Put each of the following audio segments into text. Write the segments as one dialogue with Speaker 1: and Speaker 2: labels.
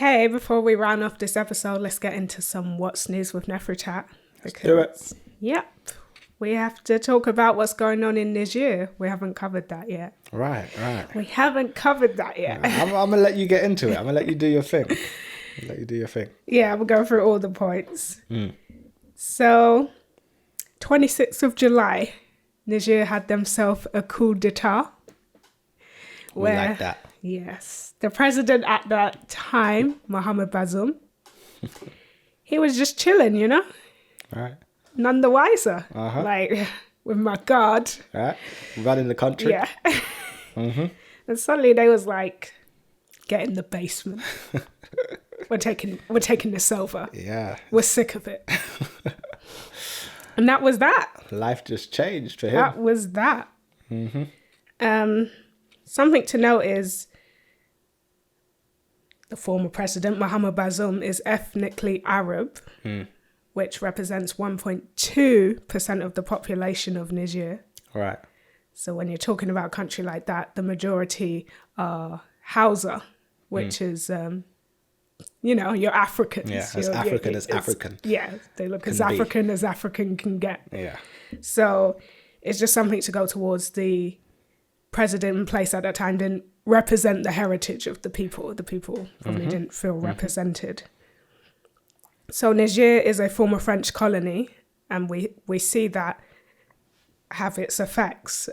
Speaker 1: Okay, before we round off this episode, let's get into some What's News with Nefrutat.
Speaker 2: Let's do it.
Speaker 1: Yep. We have to talk about what's going on in Niger. We haven't covered that yet.
Speaker 2: Right.
Speaker 1: We haven't covered that yet.
Speaker 2: I'm going to let you get into it. I'm going to let you do your thing.
Speaker 1: Yeah, we'll go through all the points. So, 26th of July, Niger had themselves a coup d'etat.
Speaker 2: We like that.
Speaker 1: Yes. The president at that time, Mohamed Bazoum, he was just chilling, you know?
Speaker 2: Right.
Speaker 1: None the wiser.
Speaker 2: Uh-huh.
Speaker 1: Like, with my guard.
Speaker 2: Right. Running the country.
Speaker 1: Yeah. And suddenly they was like, get in the basement. We're taking this over.
Speaker 2: Yeah.
Speaker 1: We're sick of it. And that was that.
Speaker 2: Life just changed for him.
Speaker 1: That was that. Something to note is the former president, Mohamed Bazoum, is ethnically Arab, which represents 1.2% of the population of Niger.
Speaker 2: Right.
Speaker 1: So when you're talking about a country like that, the majority are Hausa, which is, you're Africans.
Speaker 2: Yeah, as African as African.
Speaker 1: Yeah, they look as African as African can get.
Speaker 2: Yeah.
Speaker 1: So it's just something to go towards. The president in place at that time didn't represent the heritage of the people. The people probably didn't feel represented. So Niger is a former French colony, and we see that have its effects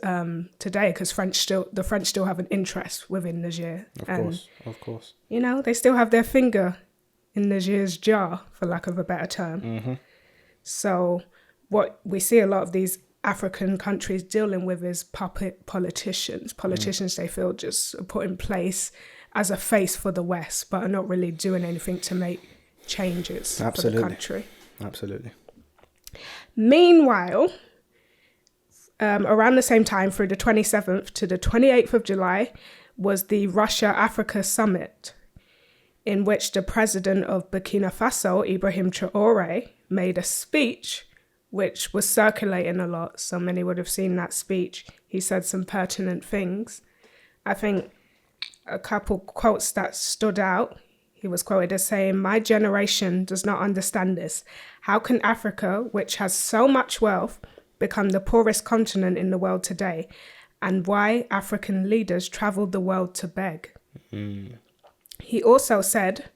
Speaker 1: today because the French still have an interest within Niger.
Speaker 2: Of course.
Speaker 1: You know, they still have their finger in Niger's jar, for lack of a better term. So what we see a lot of these African countries dealing with is puppet politicians. Politicians they feel just put in place as a face for the West, but are not really doing anything to make changes for the country. Absolutely. Meanwhile, around the same time, through the 27th to the 28th of July, was the Russia-Africa Summit, in which the president of Burkina Faso, Ibrahim Traoré, made a speech which was circulating a lot. So many would have seen that speech. He said some pertinent things. I think a couple quotes that stood out. He was quoted as saying, "My generation does not understand this. How can Africa, which has so much wealth, become the poorest continent in the world today? And why African leaders traveled the world to beg?" He also said,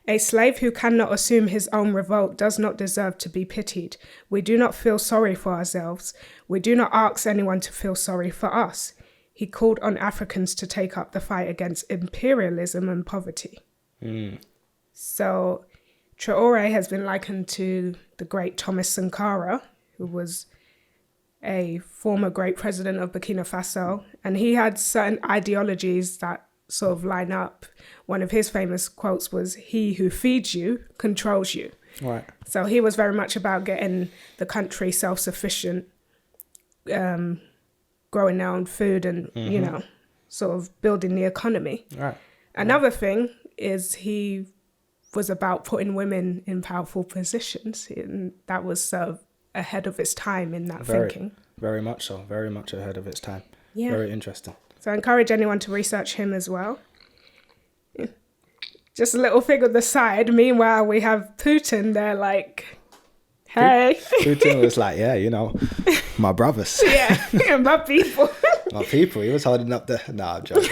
Speaker 1: "A slave who cannot assume his own revolt does not deserve to be pitied. We do not feel sorry for ourselves. We do not ask anyone to feel sorry for us." He called on Africans to take up the fight against imperialism and poverty. So Traoré has been likened to the great Thomas Sankara, who was a former great president of Burkina Faso, and he had certain ideologies that sort of line up. One of his famous quotes was, "He who feeds you controls you."
Speaker 2: Right.
Speaker 1: So he was very much about getting the country self-sufficient, growing their own food and, sort of building the economy.
Speaker 2: Right.
Speaker 1: Another thing is he was about putting women in powerful positions, and that was sort of ahead of its time in that thinking.
Speaker 2: Very much so. Very much ahead of its time.
Speaker 1: Yeah.
Speaker 2: Very interesting.
Speaker 1: So I encourage anyone to research him as well. Just a little thing on the side. Meanwhile, we have Putin there like, hey.
Speaker 2: Putin was like, my brothers.
Speaker 1: Yeah, my people.
Speaker 2: My people. He was holding up the... No, I'm joking.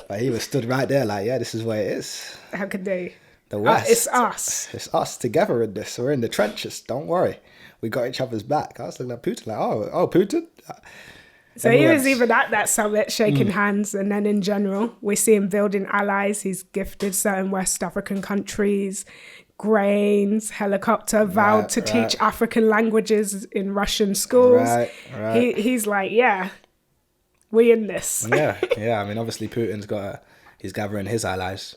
Speaker 2: But he was stood right there like, this is where it is.
Speaker 1: How could they?
Speaker 2: The West.
Speaker 1: It's us.
Speaker 2: It's us together in this. We're in the trenches. Don't worry. We got each other's back. I was looking at Putin like, oh, Putin?
Speaker 1: So he was even at that summit shaking hands, and then in general, we see him building allies. He's gifted certain West African countries grains, helicopter, vowed to teach African languages in Russian schools. Right. He's like, we in this.
Speaker 2: Yeah. I mean, obviously Putin's he's gathering his allies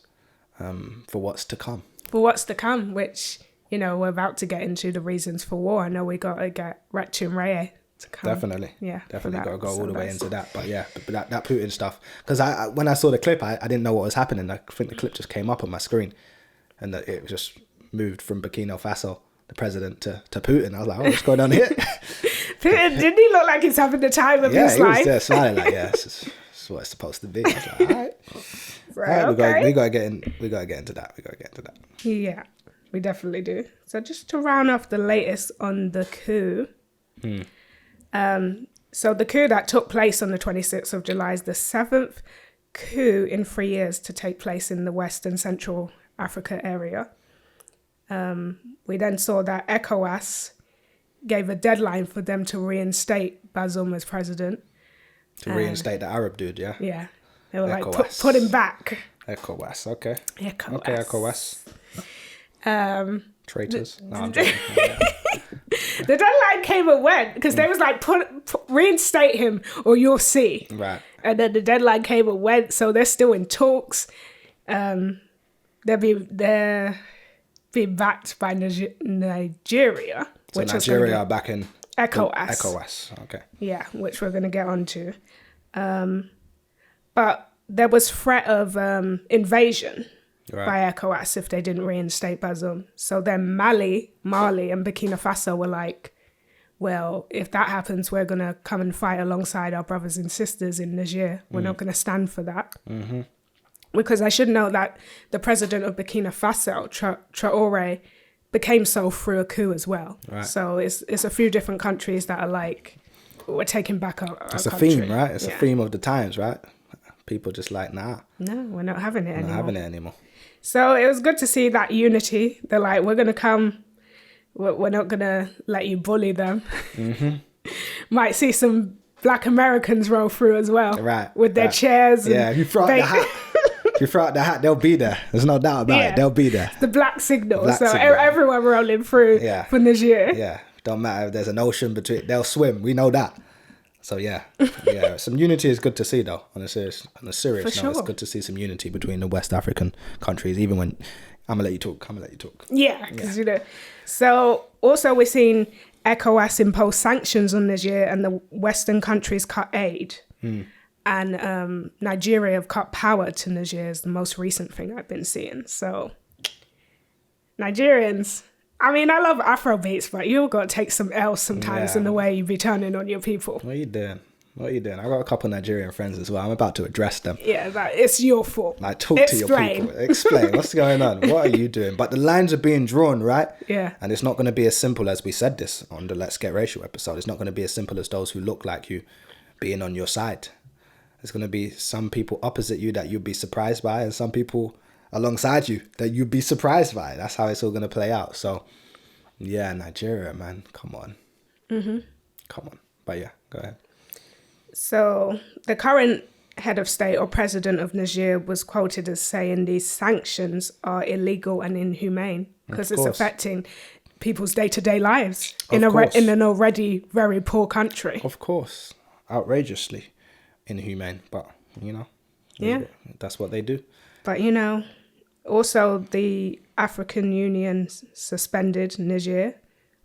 Speaker 2: for what's to come.
Speaker 1: Which, we're about to get into the reasons for war. I know we got to get Retu and Reye to come.
Speaker 2: Definitely.
Speaker 1: Yeah.
Speaker 2: Definitely got to go all the way into that. But that Putin stuff. Because when I saw the clip, I didn't know what was happening. I think the clip just came up on my screen and it just moved from Burkina Faso, the president, to Putin. I was like, what's going on here?
Speaker 1: Putin, didn't he look like he's having the time of his life?
Speaker 2: Yeah, he was there smiling like, this is what it's supposed to be. I was like, all right.
Speaker 1: Right,
Speaker 2: we gotta get into that.
Speaker 1: Yeah, we definitely do. So just to round off the latest on the coup. So the coup that took place on the 26th of July is the 7th coup in 3 years to take place in the West and Central Africa area. We then saw that ECOWAS gave a deadline for them to reinstate Bazoum as president.
Speaker 2: To reinstate the Arab dude, yeah?
Speaker 1: Yeah. They were like,
Speaker 2: ECOWAS.
Speaker 1: put him back.
Speaker 2: ECOWAS, okay.
Speaker 1: ECOWAS.
Speaker 2: Okay, ECOWAS. Traitors. No, I'm joking.
Speaker 1: The deadline came and went because they was like, reinstate him or you'll see.
Speaker 2: Right.
Speaker 1: And then the deadline came and went, so they're still in talks. They're being backed by Nigeria.
Speaker 2: So Nigeria are back in
Speaker 1: ECOWAS.
Speaker 2: ECOWAS, okay.
Speaker 1: Yeah, which we're going to get onto. But there was threat of invasion by ECOWAS if they didn't reinstate Bazoum. So then Mali and Burkina Faso were like, well, if that happens, we're going to come and fight alongside our brothers and sisters in Niger. We're not going to stand for that. Mm-hmm. Because I should know that the president of Burkina Faso, Traoré, became so through a coup as well. Right. So it's a few different countries that are like, we're taking back our
Speaker 2: It's
Speaker 1: country.
Speaker 2: A theme, right? It's a theme of the times, right? People just like, nah.
Speaker 1: No, we're not having it anymore. So it was good to see that unity. They're like, we're going to come. We're not going to let you bully them. Mm-hmm. Might see some Black Americans roll through as well.
Speaker 2: Right.
Speaker 1: With their chairs.
Speaker 2: Yeah, if you throw out the hat. If you throw out the hat, they'll be there. There's no doubt about it. They'll be there.
Speaker 1: The black signal. Everyone rolling through for Niger.
Speaker 2: Yeah. Don't matter if there's an ocean between. They'll swim. We know that. So yeah. Some unity is good to see though. On a serious note, it's good to see some unity between the West African countries. Even when I'm gonna let you talk.
Speaker 1: Yeah, because So also we're seeing ECOWAS impose sanctions on Niger, and the Western countries cut aid. And Nigeria have cut power to Niger is the most recent thing I've been seeing. So Nigerians, I mean, I love Afrobeats, but you've got to take some L's sometimes in the way you be turning on your people.
Speaker 2: What are you doing? I got a couple of Nigerian friends as well. I'm about to address them.
Speaker 1: Yeah, it's your fault.
Speaker 2: Like, talk to your people. Explain. What's going on? What are you doing? But the lines are being drawn, right?
Speaker 1: Yeah.
Speaker 2: And it's not going to be as simple as we said this on the Let's Get Racial episode. It's not going to be as simple as those who look like you being on your side. There's going to be some people opposite you that you'd be surprised by, and some people alongside you that you'd be surprised by. That's how it's all going to play out. So, yeah, Nigeria, man. Come on. Mm-hmm. Come on. But yeah, go ahead.
Speaker 1: So the current head of state or president of Niger was quoted as saying these sanctions are illegal and inhumane because it's affecting people's day-to-day lives in an already very poor country.
Speaker 2: Of course. Outrageously inhumane, but that's what they do.
Speaker 1: But also the African Union suspended Niger,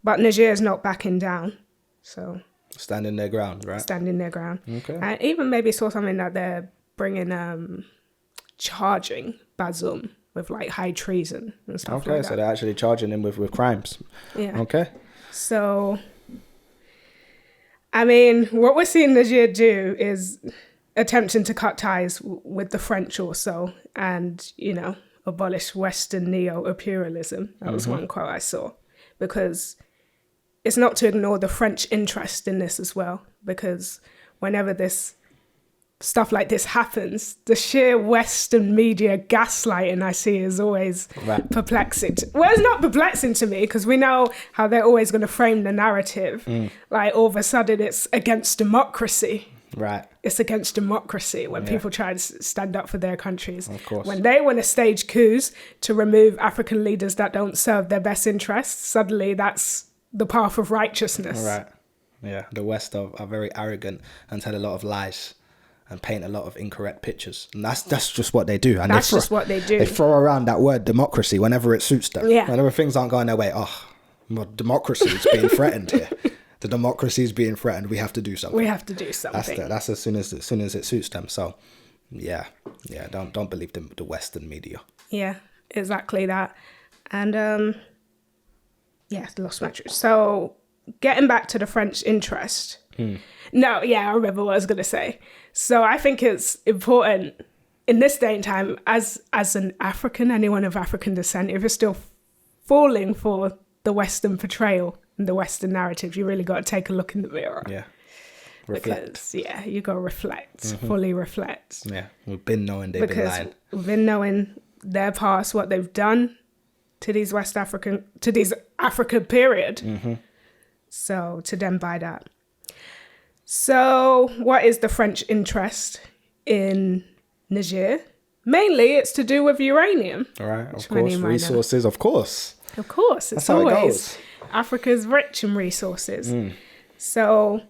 Speaker 1: but Niger is not backing down. So
Speaker 2: standing their ground, right?
Speaker 1: Standing their ground.
Speaker 2: Okay.
Speaker 1: And even maybe saw something that they're bringing charging Bazoum with like high treason and stuff like that.
Speaker 2: Okay, so they're actually charging him with crimes.
Speaker 1: Yeah.
Speaker 2: Okay.
Speaker 1: So I mean, what we're seeing Niger do is attempting to cut ties with the French also and, abolish Western neo-imperialism. That was one quote I saw. Because it's not to ignore the French interest in this as well. Because whenever this stuff like this happens, the sheer Western media gaslighting I see is always perplexing. Well, it's not perplexing to me because we know how they're always going to frame the narrative. Like all of a sudden it's against democracy.
Speaker 2: Right.
Speaker 1: It's against democracy when people try to stand up for their countries.
Speaker 2: Of course.
Speaker 1: When they want to stage coups to remove African leaders that don't serve their best interests, suddenly that's the path of righteousness.
Speaker 2: Right. Yeah. The West are very arrogant and tell a lot of lies and paint a lot of incorrect pictures. And that's just what they do. And
Speaker 1: that's just what they do.
Speaker 2: They throw around that word democracy whenever it suits them.
Speaker 1: Yeah.
Speaker 2: Whenever things aren't going their way, democracy is being threatened here. The democracy is being threatened. We have to do something. That's as soon as it suits them. So, yeah. Don't believe the Western media.
Speaker 1: Yeah, exactly that. And lost my truth. So, getting back to the French interest. No, yeah, I remember what I was going to say. So I think it's important in this day and time, as an African, anyone of African descent, if you're still falling for the Western portrayal and the Western narrative, you really got to take a look in the mirror.
Speaker 2: Yeah. Reflect.
Speaker 1: Because, you got to reflect, fully reflect.
Speaker 2: Yeah, we've been knowing they've been lying.
Speaker 1: We've been knowing their past, what they've done to these African period. So to them by that. So what is the French interest in Niger? Mainly it's to do with uranium.
Speaker 2: All right, of course, resources, of course.
Speaker 1: Of course, it's always Africa's rich in resources. So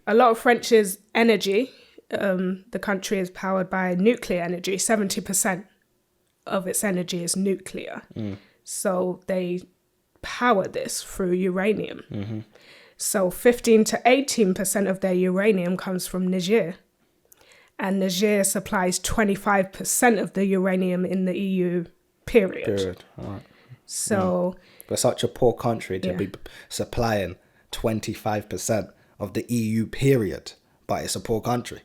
Speaker 1: a lot of French's energy, the country is powered by nuclear energy. 70% of its energy is nuclear. So they power this through uranium. So 15 to 18% of their uranium comes from Niger. And Niger supplies 25% of the uranium in the EU, period. All right. So...
Speaker 2: We're such a poor country to be supplying 25% of the EU, period. But it's a poor country.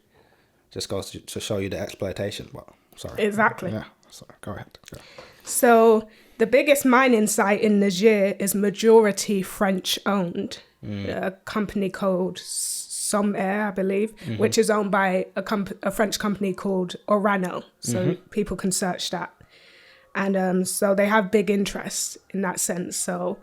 Speaker 2: Just goes to show you the exploitation. Well, sorry.
Speaker 1: Exactly.
Speaker 2: Yeah, sorry. Go ahead. Yeah.
Speaker 1: So the biggest mining site in Niger is majority French-owned. A company called Somair, I believe, which is owned by a French company called Orano. So people can search that. And so they have big interest in that sense. So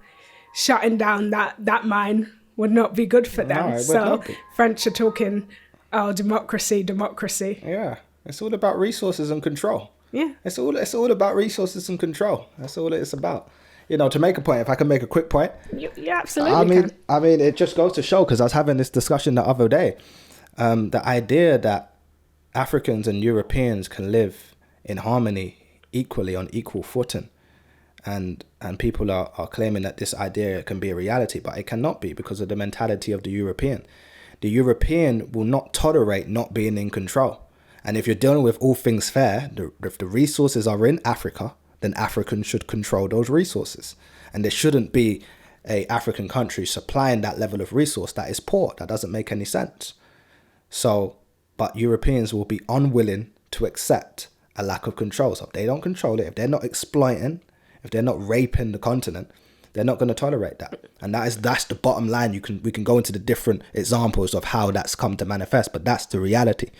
Speaker 1: shutting down that mine would not be good for them.
Speaker 2: No,
Speaker 1: so French are talking, democracy.
Speaker 2: Yeah, it's all about resources and control.
Speaker 1: Yeah.
Speaker 2: It's all about resources and control. That's all it's about. To make a point, if I can make a quick point.
Speaker 1: Yeah, absolutely.
Speaker 2: I mean, it just goes to show, because I was having this discussion the other day, the idea that Africans and Europeans can live in harmony equally on equal footing, and people are claiming that this idea can be a reality, but it cannot be because of the mentality of the European. The European will not tolerate not being in control. And if you're dealing with all things fair, if the resources are in Africa, then Africans should control those resources. And there shouldn't be a African country supplying that level of resource that is poor. That doesn't make any sense. So, but Europeans will be unwilling to accept a lack of control. So if they don't control it, if they're not exploiting, if they're not raping the continent, they're not going to tolerate that. And that's the bottom line. We can go into the different examples of how that's come to manifest, but that's the reality.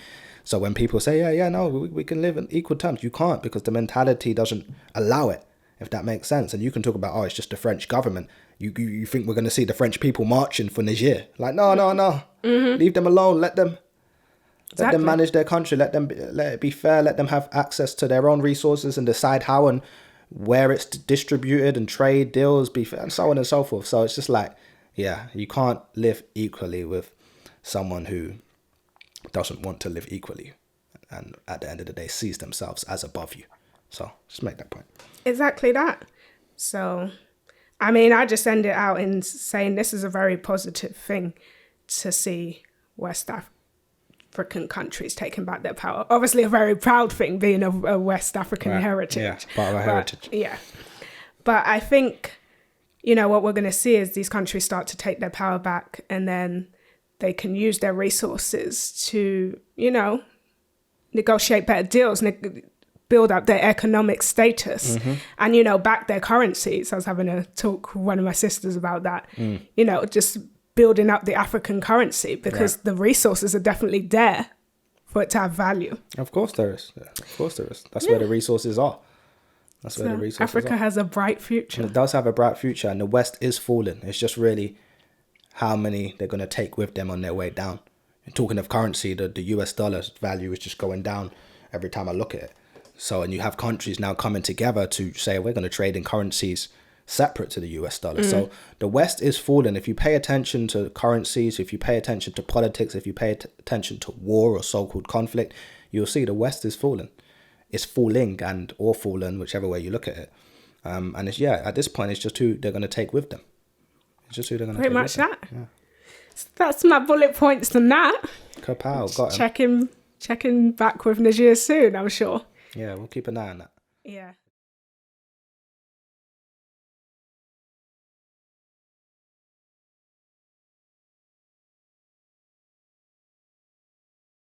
Speaker 2: So when people say, no, we can live in equal terms, you can't, because the mentality doesn't allow it, if that makes sense. And you can talk about, it's just the French government. You think we're going to see the French people marching for Niger? Like, no. Leave them alone. Let them manage their country. Let it be fair. Let them have access to their own resources and decide how and where it's distributed, and trade deals be fair, and so on and so forth. So it's just like, you can't live equally with someone who doesn't want to live equally, and at the end of the day sees themselves as above you. So just make that point. Exactly
Speaker 1: that. So, I mean, I just end it out in saying this is a very positive thing to see West African countries taking back their power. Obviously a very proud thing, being a West African heritage.
Speaker 2: Yeah, part of our heritage.
Speaker 1: Yeah. But I think, what we're going to see is these countries start to take their power back, and then they can use their resources to, negotiate better deals, build up their economic status, and, back their currencies. I was having a talk with one of my sisters about that, just building up the African currency, because the resources are definitely there for it to have value.
Speaker 2: Of course there is. That's where the resources are.
Speaker 1: Africa has a bright future.
Speaker 2: And it does have a bright future, and the West is falling. It's just really how many they're going to take with them on their way down. And talking of currency, the US dollar's value is just going down every time I look at it. So, and you have countries now coming together to say, we're going to trade in currencies separate to the US dollar. So the West is falling. If you pay attention to currencies, if you pay attention to politics, if you pay attention to war or so-called conflict, you'll see the West is falling. It's falling or fallen, whichever way you look at it. And it's, at this point, it's just who they're going to take with them. It's just who they're going to take with them. Pretty much that. Yeah.
Speaker 1: So that's my bullet points on that.
Speaker 2: Kapow, got him.
Speaker 1: Checking back with Niger soon, I'm sure.
Speaker 2: Yeah, we'll keep an eye on that.
Speaker 1: Yeah.